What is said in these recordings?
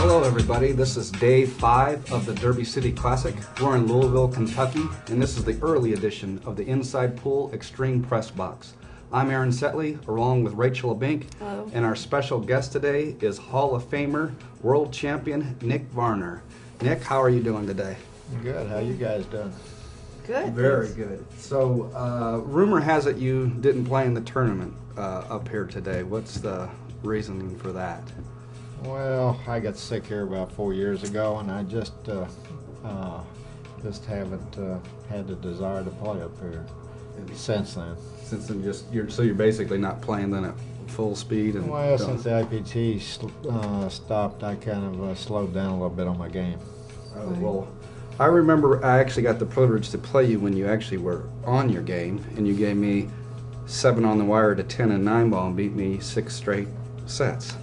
Hello everybody, this is day 5 of the Derby City Classic. We're in Louisville, Kentucky, and this is the early edition of the Inside Pool Extreme Press Box. I'm Aaron Setley, along with Rachel Abink. Hello. And our special guest today is Hall of Famer, World Champion Nick Varner. Nick, how are you doing today? Good. How you guys doing? Good. Very good. So, rumor has it you didn't play in the tournament up here today. What's the reasoning for that? Well, I got sick here about 4 years ago, and I just haven't had the desire to play up here since then. Since then, you're basically not playing then at full speed. And well, since the IPT stopped, I kind of slowed down a little bit on my game. Oh, well, I remember I actually got the privilege to play you when you actually were on your game, and you gave me 7 on the wire to 10 and 9 ball and beat me 6 straight sets.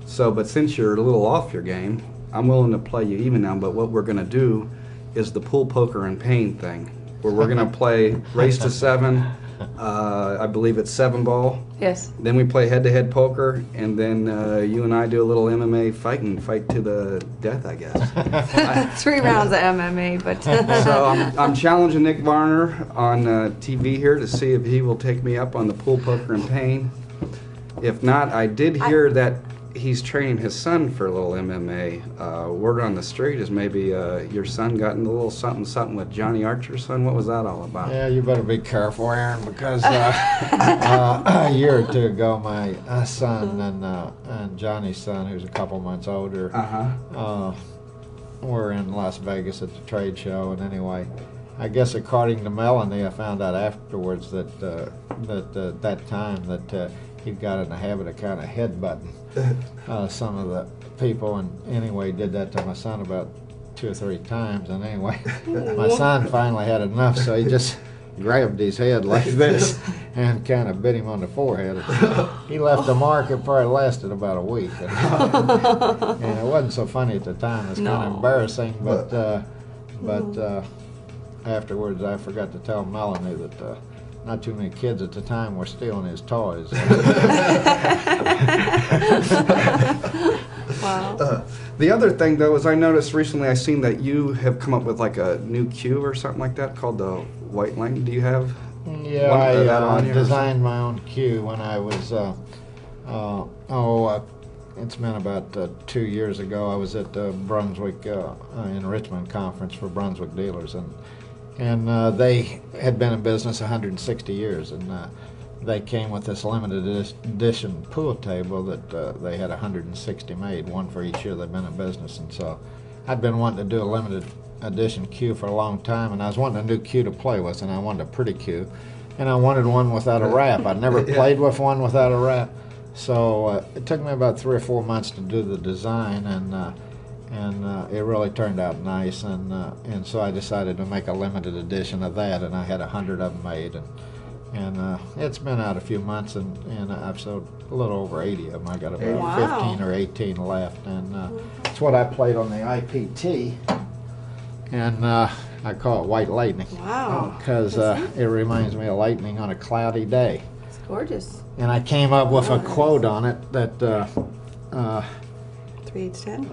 So, but since you're a little off your game, I'm willing to play you even now, but what we're going to do is the pool poker and pain thing, where we're going to play race to 7, I believe it's 7 ball. Yes. Then we play head-to-head poker, and then you and I do a little MMA fight to the death, I guess. 3 rounds of MMA, but So I'm challenging Nick Varner on TV here to see if he will take me up on the pool poker and pain. If not, I did hear that he's training his son for a little MMA. Word on the street is maybe your son got into a little something with Johnny Archer's son. What was that all about? Yeah, you better be careful, Aaron, because a year or 2 ago, my son and Johnny's son, who's a couple months older, were in Las Vegas at the trade show. And anyway, I guess according to Melanie, I found out afterwards that that time that he'd got in the habit of kind of headbutting some of the people, and anyway, did that to my son about 2 or 3 times. And anyway, my son finally had enough, so he just grabbed his head like this and kind of bit him on the forehead. He left a mark. It probably lasted about a week, and it wasn't so funny at the time. It's kind of embarrassing, but afterwards I forgot to tell Melanie that not too many kids at the time were stealing his toys. Wow. The other thing, though, is I noticed recently I seen that you have come up with like a new cue or something like that called the White Line. Do you have? Yeah, I designed my own cue when I was, it's been about 2 years ago. I was at the Brunswick in Richmond conference for Brunswick dealers, and they had been in business 160 years, and they came with this limited edition pool table that they had 160 made, one for each year they've been in business. And so I'd been wanting to do a limited edition cue for a long time, and I was wanting a new cue to play with, and I wanted a pretty cue, and I wanted one without a wrap. I'd never played with one without a wrap, so it took me about 3 or 4 months to do the design, and it really turned out nice, and so I decided to make a limited edition of that, and I had 100 of them made, and it's been out a few months, and I've sold a little over 80 of them. I got about 15 or 18 left, and it's what I played on the IPT, and I call it White Lightning. Wow. Because it reminds me of lightning on a cloudy day. It's gorgeous. And I came up with a quote on it that 3 8 10.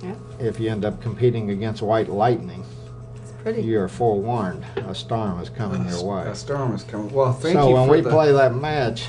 Yeah. If you end up competing against White Lightning, It's pretty. you're forewarned. A storm is coming your way. A storm is coming. Well, thank you. So when for we play that match,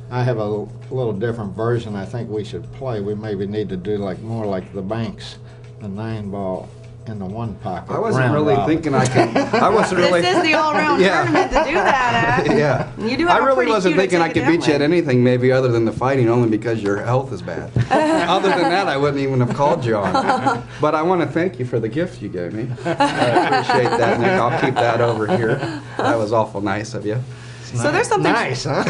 I have a little different version I think we should play. We maybe need to do more like the Banks, the 9 ball in the 1 pocket. I wasn't round really robin. thinking I could. I wasn't really. This is the all-round tournament to do that at. Yeah. You do I have a really pretty wasn't cue to thinking I take it could beat you at down with. anything, maybe other than the fighting, only because your health is bad. Other than that, I wouldn't even have called you on. But I want to thank you for the gift you gave me. I appreciate that, Nick. I'll keep that over here. That was awful nice of you. So there's something Nice, huh?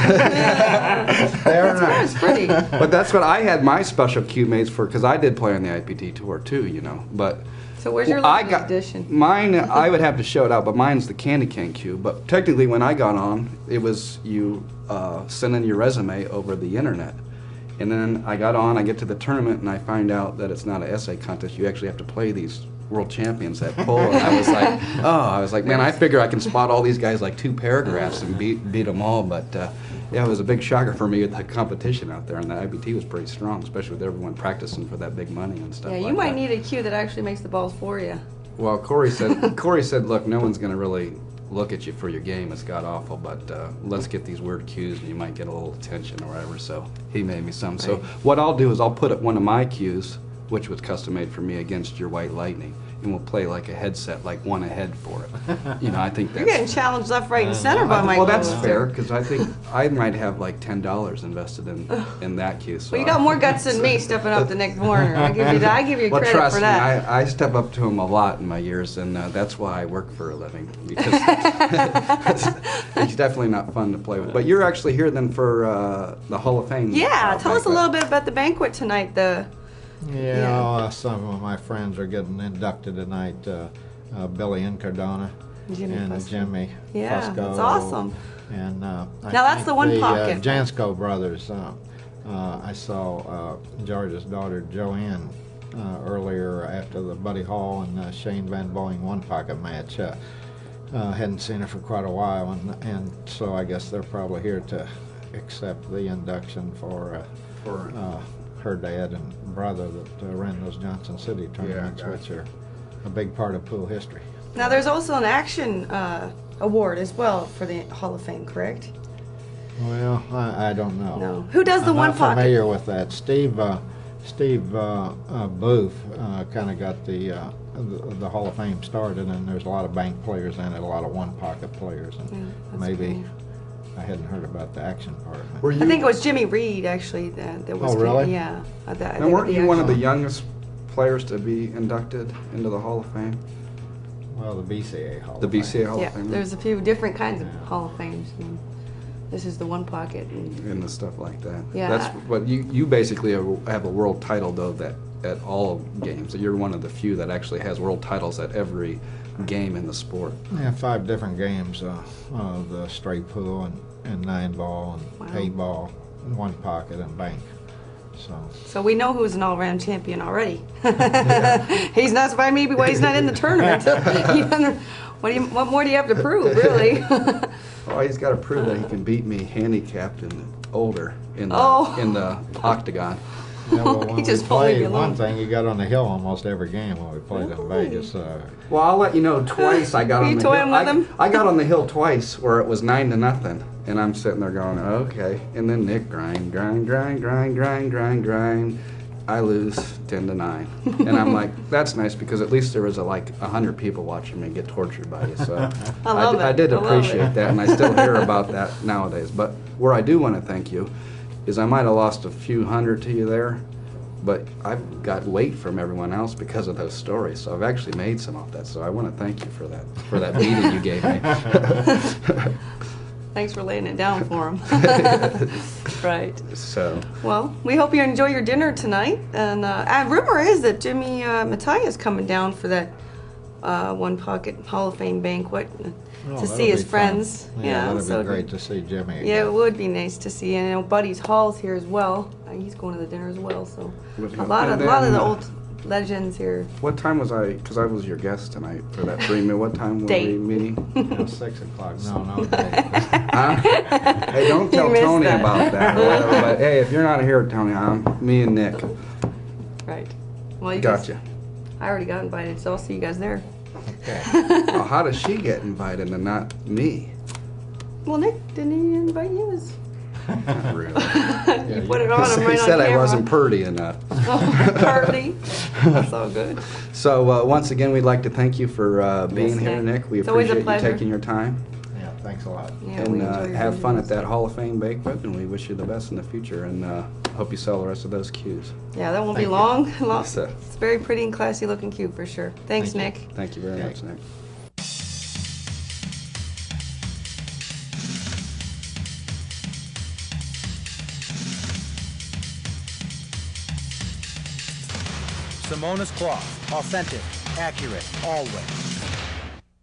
Very nice. It's pretty. But that's what I had my special cue mates for, because I did play on the IPT tour too, you know. But So where's your I limited got edition? mine. I would have to show it out, but mine's the candy cane cue. But technically, when I got on, it was you sending your resume over the internet, and then I got on. I get to the tournament, and I find out that it's not an essay contest. You actually have to play these world champions at pool. And I was like, man, I figure I can spot all these guys like 2 paragraphs and beat them all. But Yeah, it was a big shocker for me with the competition out there, and the IBT was pretty strong, especially with everyone practicing for that big money and stuff. Yeah, you like might that. need a cue that actually makes the balls for you. Well, Corey said, look, no one's going to really look at you for your game. It's god awful, but let's get these weird cues, and you might get a little attention or whatever. So he made me some. So what I'll do is I'll put one of my cues, which was custom made for me, against your White Lightning, and we'll play like a headset, like one ahead for it. You know, I think that's... You're getting challenged left, right, and center by my Well, that's goals. fair, because I think I might have like $10 invested in that cue. So Well, you got more guts than me stepping up to Nick Varner. I give you well, credit trust for that. me, I step up to him a lot in my years, and that's why I work for a living, because he's definitely not fun to play with. But you're actually here then for the Hall of Fame. Yeah, tell us a banquet. little bit about the banquet tonight. Yeah, some of my friends are getting inducted tonight. Billy Incardona Jimmy and Fusco. Jimmy Yeah, Fusco. that's awesome. And now that's the one pocket. Jansko brothers. I saw George's daughter Joanne earlier after the Buddy Hall and Shane Van Boeing one pocket match. Hadn't seen her for quite a while, and so I guess they're probably here to accept the induction for her dad and brother that ran those Johnson City tournaments, which are a big part of pool history. Now, there's also an action award as well for the Hall of Fame, correct? Well, I don't know. No. Who does the I'm one not pocket? familiar with that. Steve Booth kind of got the Hall of Fame started, and there's a lot of bank players in it, a lot of one pocket players, and that's maybe cool. I hadn't heard about the action part of it. Were you, I think it was Jimmy Reed, actually, that was... Oh, really? Yeah. now, weren't you one of the youngest players to be inducted into the Hall of Fame? Well, the BCA Hall The of Fame. BCA Hall Yeah, of Fame? there's a few different kinds of Yeah. Hall of Fames. And this is the one pocket. And the stuff like that. Yeah. That's what you basically have a world title, though, that at all games. You're one of the few that actually has world titles at every game in the sport. Yeah, 5 different games, the straight pool and 9-ball and Wow. 8-ball, and one pocket and bank. So we know who's an all-round champion already. He's not surprised maybe why he's not in the tournament. What more do you have to prove, really? Oh, he's got to prove that he can beat me handicapped and older in the octagon. Yeah, well, when He just we won't leave played, you alone. one thing, you got on the hill almost every game when we played in Vegas. Well, I'll let you know, twice I got Were on you the toying hill. with him? I got on the hill twice where it was 9-0, and I'm sitting there going, okay. And then Nick grind. I lose 10-9, and I'm like, that's nice because at least there was like 100 people watching me get tortured by you. So I did appreciate that, and I still hear about that nowadays. But where I do want to thank you is I might have lost a few hundred to you there, but I've got weight from everyone else because of those stories. So I've actually made some off that. So I want to thank you for that beating you gave me. Thanks for laying it down for him. Right. So. Well, we hope you enjoy your dinner tonight. And rumor is that Jimmy Mattia is coming down for that One Pocket Hall of Fame banquet to see his friends. Yeah, that'd so be great to see Jimmy again. Yeah, it would be nice to see. And Buddy's Hall's here as well. He's going to the dinner as well. So a lot of the old legends here. What time was I? Because I was your guest tonight for that 3 minute. What time were Date. we meeting? It was 6 o'clock. No. Huh? Hey, don't tell missed Tony that. about that. Or whatever, but hey, if you're not here, Tony, I'm me and Nick. Right. Well, Gotcha. I already got invited, so I'll see you guys there. Well, how does she get invited and not me? Well, Nick, didn't he invite you? Not really. You put it on him He right on said camera. I wasn't purdy enough. Party. That's all good. So once again, we'd like to thank you for being Yes, here, Nick. Nick. We It's always a appreciate you pleasure. taking your time. Yeah, thanks a lot. Yeah, And we enjoy your have fun at visits. that Hall of Fame banquet, and we wish you the best in the future, and hope you sell the rest of those cues. Yeah, that won't be Thank you. long. Yes, sir. It's a very pretty and classy looking cube for sure. Thanks, Thank Nick. Thank you very Okay. much, Nick. Simona's cloth. Authentic, accurate, always.